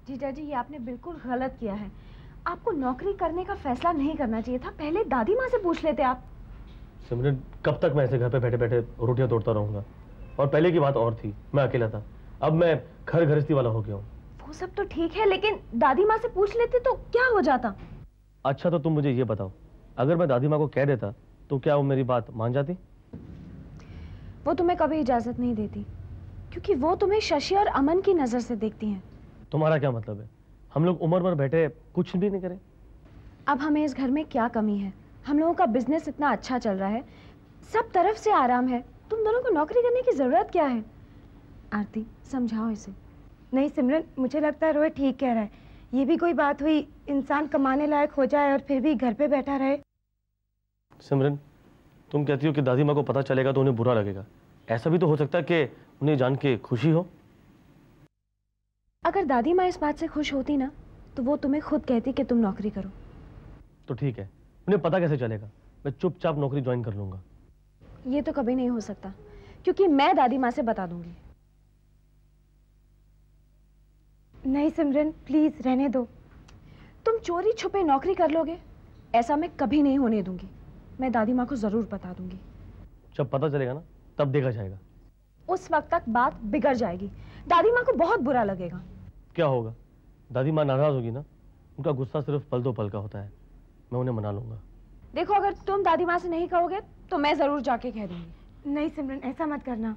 जीजा जी, ये आपने बिल्कुल गलत किया है। आपको नौकरी करने का फैसला नहीं करना चाहिए था, पहले दादी माँ से पूछ लेते आप। सिमरन, कब तक मैं ऐसे घर पे बैठे बैठे रोटियां तोड़ता रहूंगा? और पहले की बात और थी, मैं अकेला था, अब मैं घर गृहस्थी वाला हो गया हूँ। वो सब तो ठीक है, लेकिन दादी माँ से पूछ लेते तो क्या हो जाता? अच्छा तो तुम मुझे ये बताओ, अगर मैं दादी माँ को कह देता तो क्या वो मेरी बात मान जाती? वो तुम्हें कभी इजाजत नहीं देती, क्योंकि वो तुम्हें शशि और अमन की नजर से देखती हैं। तुम्हारा क्या मतलब है? हम लोग उम्र भर बैठे कुछ भी नहीं करें? अब हमें इस घर में क्या कमी है? हम लोगों का बिजनेस इतना अच्छा चल रहा है, सब तरफ से आराम है, तुम दोनों को नौकरी करने की जरूरत क्या है? आरती, समझाओ इसे। नहीं सिमरन, मुझे लगता है रोहित ठीक कह रहा है। ये भी कोई बात हुई, इंसान कमाने लायक हो जाए और फिर भी घर पे बैठा रहे। सिमरन, तुम कहती हो कि दादी माँ को पता चलेगा तो उन्हें बुरा लगेगा, ऐसा भी तो हो सकता है कि उन्हें जान के खुशी हो। अगर दादी माँ इस बात से खुश होती ना, तो वो तुम्हें खुद कहती कि तुम नौकरी करो। तो ठीक है, उन्हें पता कैसे चलेगा? मैं चुपचाप नौकरी ज्वाइन कर लूंगा। ये तो कभी नहीं हो सकता, क्योंकि मैं दादी माँ से बता दूंगी। नहीं सिमरन, प्लीज रहने दो। तुम चोरी छुपे नौकरी कर लोगे, ऐसा मैं कभी नहीं होने दूंगी। मैं दादी माँ को जरूर बता दूंगी। जब पता चलेगा ना, तब देखा जाएगा। उस वक्त तक बात बिगड़ जाएगी, दादी माँ को बहुत बुरा लगेगा। क्या होगा? दादी माँ नाराज होगी ना, उनका गुस्सा सिर्फ पल दो पल का होता है, मैं उन्हें मना लूंगा। देखो, अगर तुम दादी माँ से नहीं कहोगे तो मैं जरूर जाके कह दूंगी। नहीं सिमरन, ऐसा मत करना।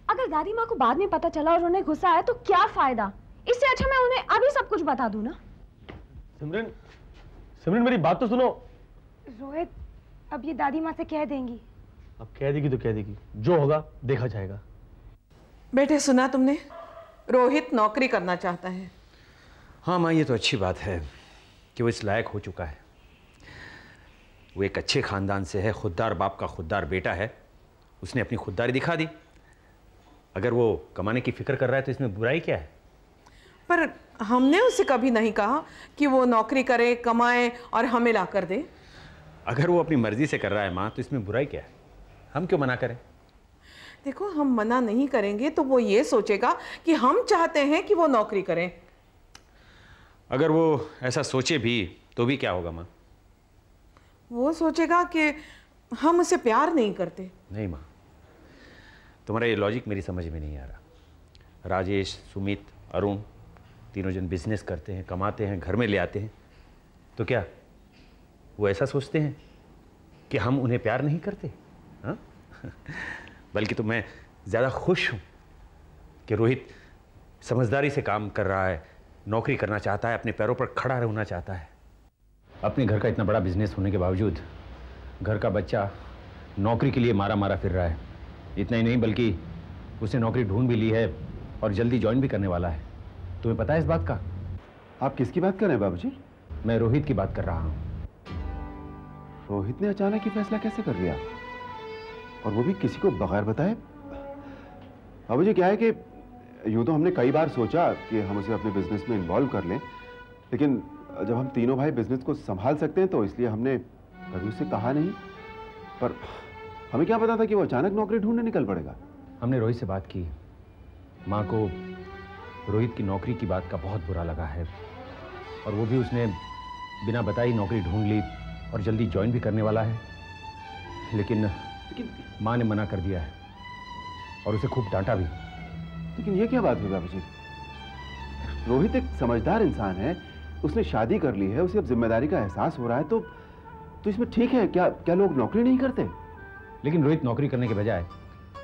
अगर दादी माँ को बाद में पता चला और उन्हें गुस्सा आया तो क्या फायदा? इससे अच्छा मैं उन्हें अभी सब कुछ बता दूं ना। सिमरन, सिमरन मेरी बात तो सुनो। रोहित, अब ये दादी माँ से कह देंगी। अब कह देगी तो कह देगी, जो होगा देखा जाएगा। बेटे, सुना तुमने? रोहित नौकरी करना चाहता है। हाँ माँ, ये तो अच्छी बात है कि वो इस लायक हो चुका है। वो एक अच्छे खानदान से है, खुददार बाप का खुददार बेटा है, उसने अपनी खुददारी दिखा दी। अगर वो कमाने की फिक्र कर रहा है तो इसमें बुराई क्या है? पर हमने उसे कभी नहीं कहा कि वो नौकरी करे, कमाए और हमें ला कर दे। अगर वो अपनी मर्जी से कर रहा है माँ, तो इसमें बुराई क्या है? हम क्यों मना करें? देखो, हम मना नहीं करेंगे तो वो ये सोचेगा कि हम चाहते हैं कि वो नौकरी करें। अगर वो ऐसा सोचे भी तो भी क्या होगा माँ? वो सोचेगा कि हम उसे प्यार नहीं करते। नहीं माँ, तुम्हारा ये लॉजिक मेरी समझ में नहीं आ रहा। राजेश, सुमित, अरुण तीनों जन बिजनेस करते हैं, कमाते हैं, घर में ले आते हैं, तो क्या वो ऐसा सोचते हैं कि हम उन्हें प्यार नहीं करते? हाँ? बल्कि तो मैं ज़्यादा खुश हूँ कि रोहित समझदारी से काम कर रहा है, नौकरी करना चाहता है, अपने पैरों पर खड़ा रहना चाहता है। अपने घर का इतना बड़ा बिजनेस होने के बावजूद घर का बच्चा नौकरी के लिए मारा मारा फिर रहा है। इतना ही नहीं, बल्कि उसने नौकरी ढूंढ भी ली है और जल्दी ज्वाइन भी करने वाला है। तुम्हें पता है इस बात का? आप किसकी बात कर रहे हैं बाबूजी? मैं रोहित की बात कर रहा हूँ। रोहित ने अचानक ही फैसला कैसे कर लिया, और वो भी किसी को बगैर बताए? बाबूजी क्या है कि यूं तो हमने कई बार सोचा कि हम उसे अपने बिजनेस में इन्वॉल्व कर लें, लेकिन जब हम तीनों भाई बिजनेस को संभाल सकते हैं तो इसलिए हमने कभी उसे कहा नहीं। पर हमें क्या पता था कि वो अचानक नौकरी ढूंढने निकल पड़ेगा। हमने रोहित से बात की। माँ को रोहित की नौकरी की बात का बहुत बुरा लगा है, और वो भी उसने बिना बताई नौकरी ढूंढ ली और जल्दी ज्वाइन भी करने वाला है। लेकिन माँ ने मना कर दिया है और उसे खूब डांटा भी। लेकिन ये क्या बात हुई बाबूजी? रोहित एक समझदार इंसान है, उसने शादी कर ली है, उसे अब जिम्मेदारी का एहसास हो रहा है, तो इसमें ठीक है क्या? क्या लोग नौकरी नहीं करते? लेकिन रोहित नौकरी करने के बजाय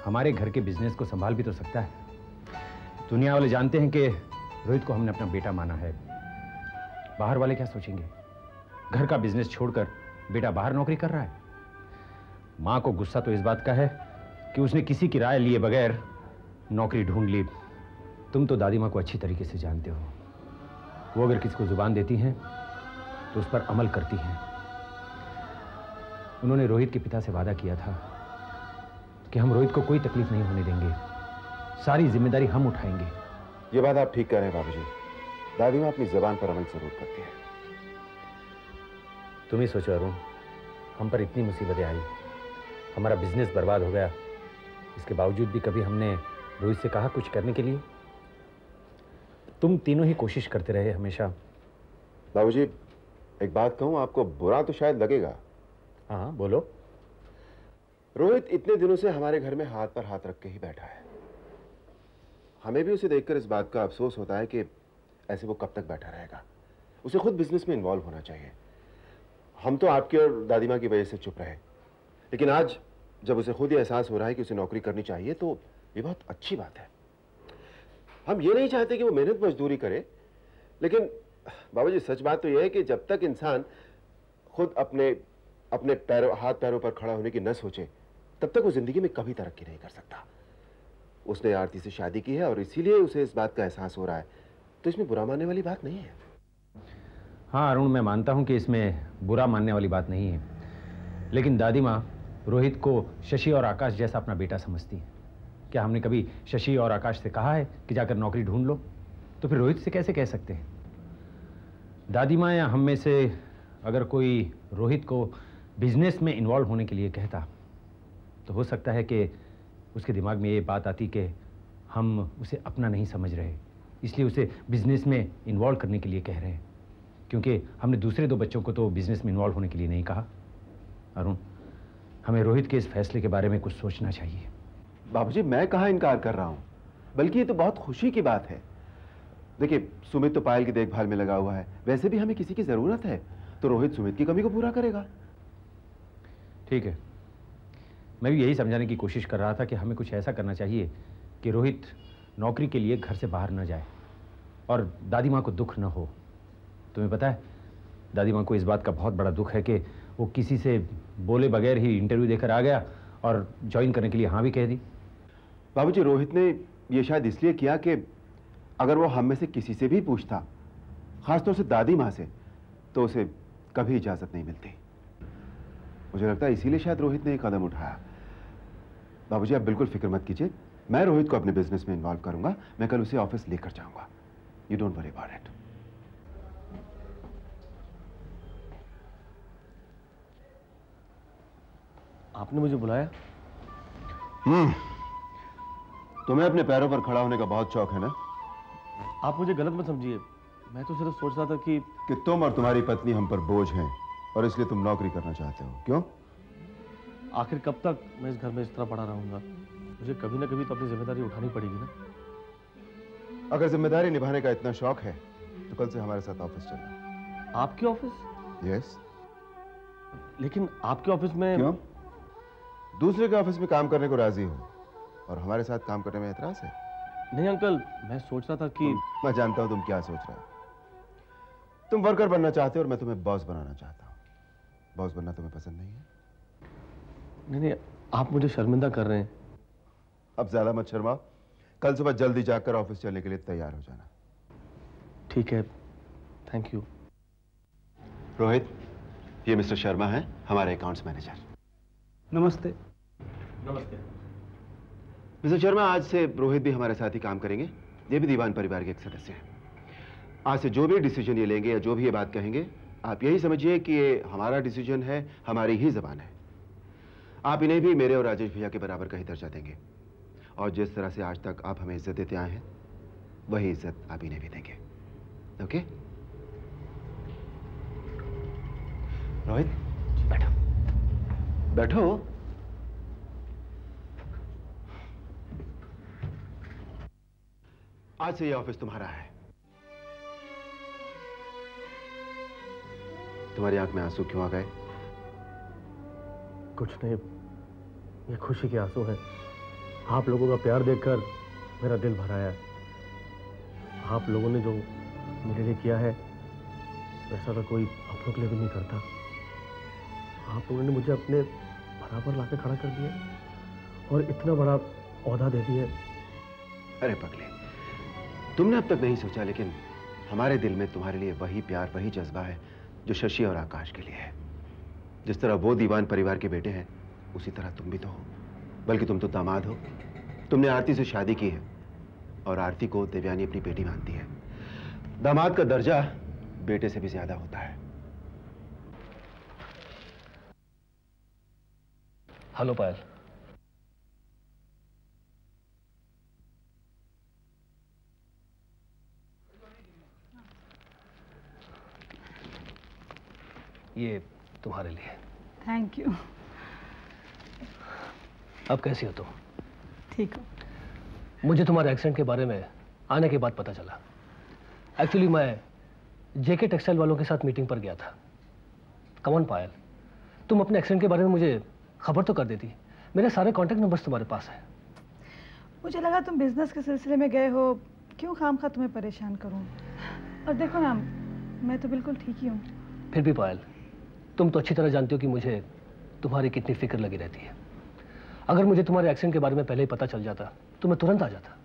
हमारे घर के बिजनेस को संभाल भी तो सकता है। दुनिया वाले जानते हैं कि रोहित को हमने अपना बेटा माना है। बाहर वाले क्या सोचेंगे? घर का बिजनेस छोड़कर बेटा बाहर नौकरी कर रहा है। माँ को गुस्सा तो इस बात का है कि उसने किसी की राय लिए बगैर नौकरी ढूंढ ली। तुम तो दादी माँ को अच्छी तरीके से जानते हो, वो अगर किसी को जुबान देती हैं तो उस पर अमल करती हैं। उन्होंने रोहित के पिता से वादा किया था कि हम रोहित को कोई तकलीफ नहीं होने देंगे, सारी जिम्मेदारी हम उठाएंगे। ये बात आप ठीक कह रहे हैं बाबूजी, दादी माँ अपनी जबान पर अमल जरूर करती है। तुम ही सोचो अरुण, हम पर इतनी मुसीबतें आई, हमारा बिजनेस बर्बाद हो गया, इसके बावजूद भी कभी हमने रोहित से कहा कुछ करने के लिए? तुम तीनों ही कोशिश करते रहे हमेशा। बाबूजी, एक बात कहूं, आपको बुरा तो शायद लगेगा। हाँ बोलो। रोहित इतने दिनों से हमारे घर में हाथ पर हाथ रख के ही बैठा है। हमें भी उसे देखकर इस बात का अफसोस होता है कि ऐसे वो कब तक बैठा रहेगा। उसे खुद बिजनेस में इन्वॉल्व होना चाहिए। हम तो आपकी और दादी माँ की वजह से चुप रहे, लेकिन आज जब उसे खुद ही एहसास हो रहा है कि उसे नौकरी करनी चाहिए तो ये बहुत अच्छी बात है। हम ये नहीं चाहते कि वो मेहनत मजदूरी करे, लेकिन बाबूजी सच बात तो यह है कि जब तक इंसान खुद अपने हाथ पैरों पर खड़ा होने की न सोचे, तब तक वो जिंदगी में कभी तरक्की नहीं कर सकता। उसने आरती से शादी की है और इसीलिए उसे इस बात का एहसास हो रहा है, तो इसमें बुरा मानने वाली बात नहीं है। हाँ अरुण, मैं मानता हूं कि इसमें बुरा मानने वाली बात नहीं है, लेकिन दादी माँ रोहित को शशि और आकाश जैसा अपना बेटा समझती है। क्या हमने कभी शशि और आकाश से कहा है कि जाकर नौकरी ढूंढ लो? तो फिर रोहित से कैसे कह सकते हैं? दादी माँ या हम में से अगर कोई रोहित को बिजनेस में इन्वॉल्व होने के लिए कहता तो हो सकता है कि उसके दिमाग में ये बात आती कि हम उसे अपना नहीं समझ रहे, इसलिए उसे बिजनेस में इन्वॉल्व करने के लिए कह रहे हैं, क्योंकि हमने दूसरे 2 बच्चों को तो बिजनेस में इन्वॉल्व होने के लिए नहीं कहा। अरुण, हमें रोहित के इस फैसले के बारे में कुछ सोचना चाहिए। बाबूजी, मैं कहाँ इनकार कर रहा हूं, बल्कि ये तो बहुत खुशी की बात है। देखिए, सुमित तो पायल की देखभाल में लगा हुआ है, वैसे भी हमें किसी की जरूरत है तो रोहित सुमित की कमी को पूरा करेगा। ठीक है, मैं भी यही समझाने की कोशिश कर रहा था कि हमें कुछ ऐसा करना चाहिए कि रोहित नौकरी के लिए घर से बाहर न जाए और दादी माँ को दुख न हो। तुम्हें पता है, दादी माँ को इस बात का बहुत बड़ा दुख है कि वो किसी से बोले बगैर ही इंटरव्यू देकर आ गया और ज्वाइन करने के लिए हाँ भी कह दी। बाबूजी, रोहित ने ये शायद इसलिए किया कि अगर वो हम में से किसी से भी पूछता, खासतौर से दादी माँ से, तो उसे कभी इजाजत नहीं मिलती। मुझे लगता है इसीलिए शायद रोहित ने एक कदम उठाया। बाबूजी, आप बिल्कुल फिक्र मत कीजिए, मैं रोहित को अपने बिजनेस में इन्वॉल्व करूंगा। मैं कल उसे ऑफिस लेकर जाऊंगा। You don't worry about it. आपने मुझे बुलाया? तुम्हें अपने पैरों पर खड़ा होने का बहुत शौक है ना? आप मुझे गलत मत समझिए, मैं तो सिर्फ सोच रहा था कि तुम और तुम्हारी पत्नी हम पर बोझ हैं और इसलिए तुम नौकरी करना चाहते हो। क्यों? आखिर कब तक मैं इस घर में इस तरह पड़ा रहूंगा? मुझे कभी ना कभी तो अपनी जिम्मेदारी उठानी पड़ेगी ना। अगर जिम्मेदारी निभाने का इतना शौक है तो कल से हमारे साथ ऑफिस चलना। आपके ऑफिस? यस। लेकिन आपके ऑफिस में क्यों? दूसरे के ऑफिस में काम करने को राजी हो और हमारे साथ काम करने में एतराज है? नहीं अंकल, मैं सोच रहा था कि मैं जानता हूं तुम क्या सोच रहे हो। तुम वर्कर बनना चाहते हो और मैं तुम्हें बॉस बनाना चाहता हूं। बॉस बनना तुम्हें पसंद नहीं है? नहीं, आप मुझे शर्मिंदा कर रहे हैं। अब ज्यादा मत शर्माओ। कल सुबह जल्दी जाकर ऑफिस चलने के लिए तैयार हो जाना। ठीक है, थैंक यू। रोहित, ये मिस्टर शर्मा हैं, हमारे अकाउंट्स मैनेजर। नमस्ते। नमस्ते। मिस्टर शर्मा, आज से रोहित भी हमारे साथ ही काम करेंगे। ये भी दीवान परिवार के एक सदस्य हैं। आज से जो भी डिसीजन ये लेंगे या जो भी ये बात कहेंगे, आप यही समझिए कि ये हमारा डिसीजन है, हमारी ही जबान है। आप इन्हें भी मेरे और राजेश भैया के बराबर का ही दर्जा देंगे और जिस तरह से आज तक आप हमें इज्जत देते आए हैं, वही इज्जत आप इन्हें भी देंगे। ओके? रोहित, बैठो। बैठो। आज से ये ऑफिस तुम्हारा है। तुम्हारी आंख में आंसू क्यों आ गए? कुछ नहीं, ये खुशी के आंसू हैं। आप लोगों का प्यार देखकर मेरा दिल भर आया। आप लोगों ने जो मेरे लिए किया है, वैसा तो कोई अपनों के लिए भी नहीं करता। आप लोगों ने मुझे अपने बराबर लाके खड़ा कर दिया और इतना बड़ा ओहदा दे दिया। अरे पगले, तुमने अब तक नहीं सोचा, लेकिन हमारे दिल में तुम्हारे लिए वही प्यार, वही जज्बा है जो शशि और आकाश के लिए है। जिस तरह वो दीवान परिवार के बेटे हैं, उसी तरह तुम भी तो हो। बल्कि तुम तो दामाद हो। तुमने आरती से शादी की है और आरती को देवयानी अपनी बेटी मानती है। दामाद का दर्जा बेटे से भी ज्यादा होता है। हेलो पायल। ये तुम्हारे लिए। Thank you. अब कैसी हो तुम? ठीक हो। मुझे तुम्हारे एक्सीडेंट के बारे में आने के बाद पता चला। एक्चुअली मैं जेके टेक्सटाइल वालों के साथ मीटिंग पर गया था। कम ऑन पायल, तुम अपने एक्सीडेंट के बारे में मुझे खबर तो कर देती। मेरे सारे कॉन्टैक्ट नंबर्स तुम्हारे पास हैं। मुझे लगा तुम बिजनेस के सिलसिले में गए हो, क्यों खामखा तुम्हें परेशान करूं। और देखो ना, मैं तो बिल्कुल ठीक ही हूँ। फिर भी पायल, तुम तो अच्छी तरह जानती हो कि मुझे तुम्हारी कितनी फिक्र लगी रहती है। अगर मुझे तुम्हारे एक्सीडेंट के बारे में पहले ही पता चल जाता तो मैं तुरंत आ जाता।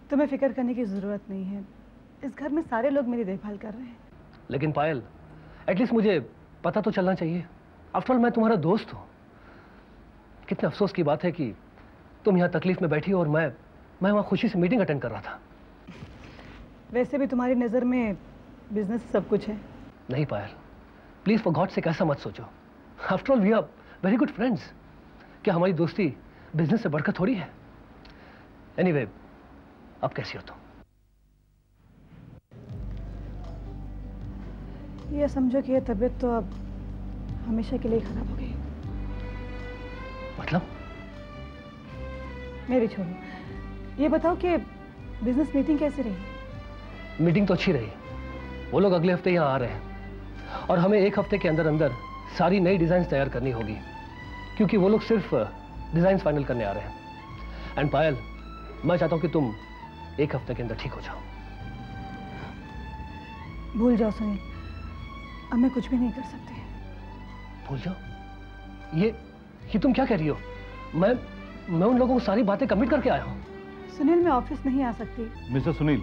तुम्हें फिक्र करने की ज़रूरत नहीं है, इस घर में सारे लोग मेरी देखभाल कर रहे हैं। लेकिन पायल, एटलीस्ट मुझे पता तो चलना चाहिए। आफ्टर ऑल मैं तुम्हारा दोस्त हूँ। कितने अफसोस की बात है कि तुम यहाँ तकलीफ में बैठी हो और मैं वहाँ खुशी से मीटिंग अटेंड कर रहा था। वैसे भी तुम्हारी नज़र में बिजनेस सब कुछ है। नहीं पायल, प्लीज फॉर गॉड से ऐसा मत सोचो। After all we are very good friends. क्या हमारी दोस्ती बिजनेस से बढ़कर थोड़ी है? एनीवे, अब कैसी हो तुम? ये समझो कि ये तबीयत तो अब हमेशा के लिए खराब हो गई। मतलब? मेरी छोड़ो, ये बताओ कि बिजनेस मीटिंग कैसी रही? मीटिंग तो अच्छी रही। वो लोग अगले हफ्ते यहाँ आ रहे हैं और हमें एक हफ्ते के अंदर अंदर सारी नई डिजाइन तैयार करनी होगी, क्योंकि वो लोग सिर्फ डिजाइन फाइनल करने आ रहे हैं। एंड पायल, मैं चाहता हूँ कि तुम एक हफ्ते के अंदर ठीक हो जाओ। भूल जाओ सुनील, अब मैं कुछ भी नहीं कर सकती। भूल जाओ? ये तुम क्या कह रही हो? मैं उन लोगों को सारी बातें कमिट करके आया हूँ। सुनील, मैं ऑफिस नहीं आ सकती। मिस्टर सुनील,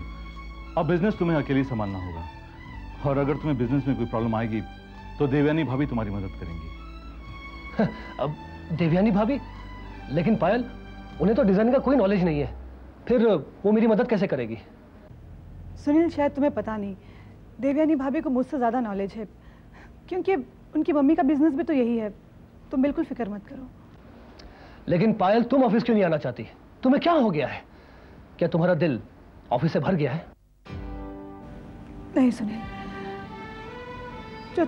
अब बिजनेस तुम्हें अकेले संभालना होगा, और अगर तुम्हें बिजनेस में कोई प्रॉब्लम आएगी तो देवयानी भाभी तुम्हारी मदद करेंगी। अब देवयानी भाभी? लेकिन पायल, उन्हें तो डिजाइन का कोई नॉलेज नहीं है, फिर वो मेरी मदद कैसे करेगी? सुनील, शायद तुम्हें पता नहीं, देवयानी भाभी को मुझसे ज्यादा नॉलेज है, क्योंकि उनकी मम्मी का बिजनेस भी तो यही है। तुम बिल्कुल फिक्र मत करो। लेकिन पायल, तुम ऑफिस क्यों नहीं आना चाहती? तुम्हें क्या हो गया है? क्या तुम्हारा दिल ऑफिस से भर गया है? नहीं सुनील, जो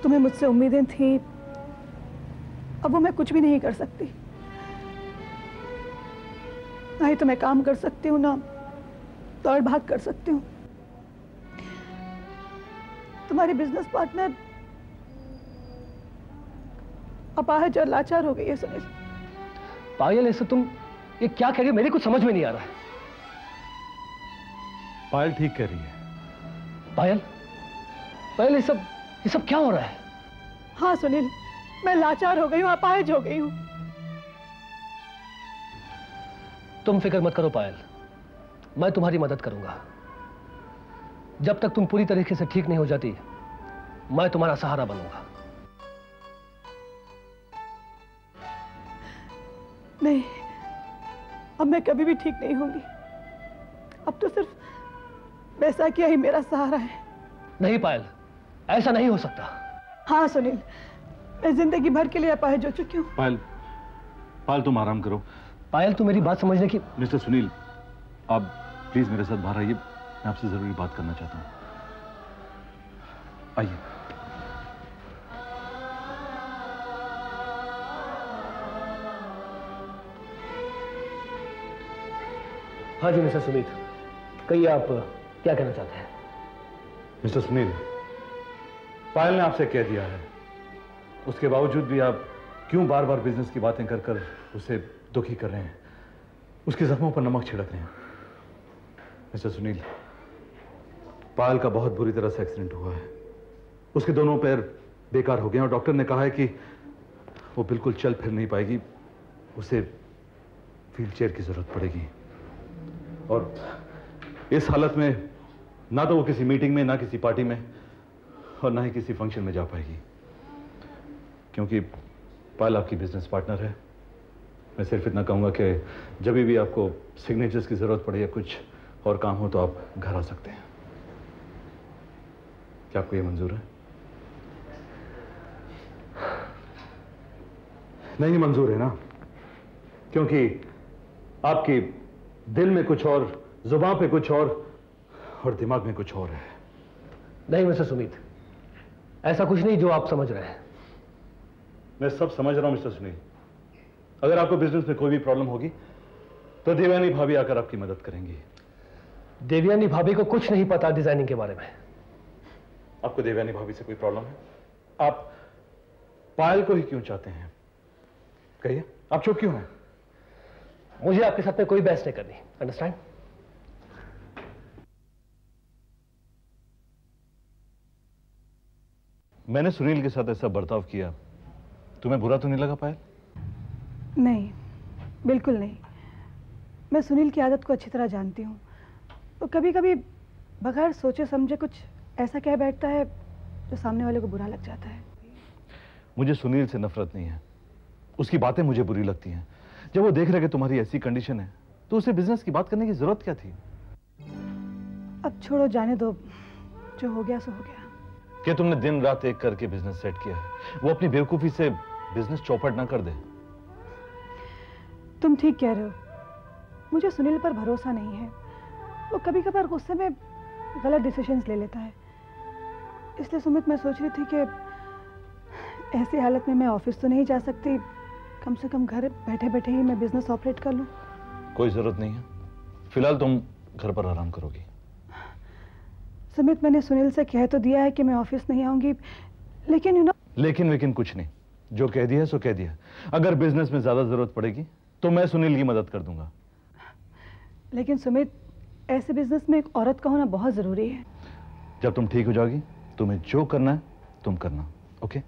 तुम्हें मुझसे उम्मीदें थी, अब वो मैं कुछ भी नहीं कर सकती। ना ही तो मैं काम कर सकती हूँ, ना दौड़ भाग कर सकती हूँ। तुम्हारी बिजनेस पार्टनर अपाहज और लाचार हो गई है सुनील। पायल, ऐसे तुम ये क्या कह रही हो? मेरे कुछ समझ में नहीं आ रहा है। पायल ठीक कह रही है। पायल, ये सब क्या हो रहा है? हाँ सुनील, मैं लाचार हो गई हूँ, अपाहज हो गई हूँ। तुम फिक्र मत करो पायल, मैं तुम्हारी मदद करूंगा। जब तक तुम पूरी तरीके से ठीक नहीं हो जाती, मैं तुम्हारा सहारा बनूंगा। नहीं, अब मैं कभी भी ठीक नहीं होंगी। अब तो सिर्फ बैसाखिया ही मेरा सहारा है। नहीं पायल, ऐसा नहीं हो सकता। हाँ सुनील, मैं जिंदगी भर के लिए अपाहिज हो चुकी हूँ। पायल तुम आराम करो। पायल, तुम मेरी बात समझने की। मिस्टर सुनील, आप प्लीज मेरे साथ बाहर आइए, मैं आपसे जरूरी बात करना चाहता हूँ। आइए। हाँ जी मिस्टर सुमित, कहिए आप क्या कहना चाहते हैं? मिस्टर सुनील, पायल ने आपसे कह दिया है, उसके बावजूद भी आप क्यों बार बार बिजनेस की बातें कर कर उसे दुखी कर रहे हैं, उसके जख्मों पर नमक छिड़क रहे हैं? मिस्टर सुनील, पायल का बहुत बुरी तरह से एक्सीडेंट हुआ है। उसके दोनों पैर बेकार हो गए और डॉक्टर ने कहा है कि वो बिल्कुल चल फिर नहीं पाएगी, उसे व्हील चेयर की जरूरत पड़ेगी। और इस हालत में ना तो वो किसी मीटिंग में, ना किसी पार्टी में, और ना ही किसी फंक्शन में जा पाएगी, क्योंकि पायल आपकी बिजनेस पार्टनर है। मैं सिर्फ इतना कहूंगा कि जब भी आपको सिग्नेचर्स की जरूरत पड़े या कुछ और काम हो तो आप घर आ सकते हैं। क्या आपको ये मंजूर है? नहीं मंजूर है ना, क्योंकि आपकी दिल में कुछ और, जुबान पे कुछ और दिमाग में कुछ और है। नहीं मिस्टर सुमित, ऐसा कुछ नहीं जो आप समझ रहे हैं। मैं सब समझ रहा हूं मिस्टर सुनील। अगर आपको बिजनेस में कोई भी प्रॉब्लम होगी तो देवयानी भाभी आकर आपकी मदद करेंगी। देवयानी भाभी को कुछ नहीं पता डिजाइनिंग के बारे में। आपको देवयानी भाभी से कोई प्रॉब्लम है? आप पायल को ही क्यों चाहते हैं? कहिए, आप चुप क्यों हैं? मुझे आपके साथ में कोई बहस नहीं करनी, अंडरस्टैंड? मैंने सुनील के साथ ऐसा बर्ताव किया, तुम्हें बुरा तो नहीं लगा पायल? नहीं, बिल्कुल नहीं। मैं सुनील की आदत को अच्छी तरह जानती हूँ। तो कभी कभी बगैर सोचे समझे कुछ ऐसा कह बैठता है जो सामने वाले को बुरा लग जाता है। मुझे सुनील से नफरत नहीं है, उसकी बातें मुझे बुरी लगती हैं। जब वो देख रहे कि तुम्हारी ऐसी कंडीशन है तो उसे बिजनेस की बात करने की जरूरत क्या थी? अब छोड़ो, जाने दो, जो हो गया सो हो गया। क्या तुमने दिन रात एक करके बिजनेस सेट किया है? वो अपनी बेवकूफी से बिजनेस चौपट ना कर दे। तुम ठीक कह रहे हो, मुझे सुनील पर भरोसा नहीं है। वो कभी कभार गुस्से में गलत डिसीजंस ले लेता है। इसलिए सुमित, मैं सोच रही थी कि ऐसी हालत में मैं ऑफिस तो नहीं जा सकती, कम से कम घर बैठे बैठे ही मैं बिजनेस ऑपरेट कर लूं। कोई जरूरत नहीं है, फिलहाल तुम घर पर आराम करोगी। सुमित, मैंने सुनील से कह तो दिया है कि मैं ऑफिस नहीं आऊंगी, लेकिन लेकिन कुछ नहीं, जो कह दिया सो कह दिया। अगर बिजनेस में ज्यादा जरूरत पड़ेगी तो मैं सुनील की मदद कर दूंगा। लेकिन सुमित, ऐसे बिजनेस में एक औरत का होना बहुत जरूरी है। जब तुम ठीक हो जाओगी, तुम्हें जो करना है तुम करना, ओके?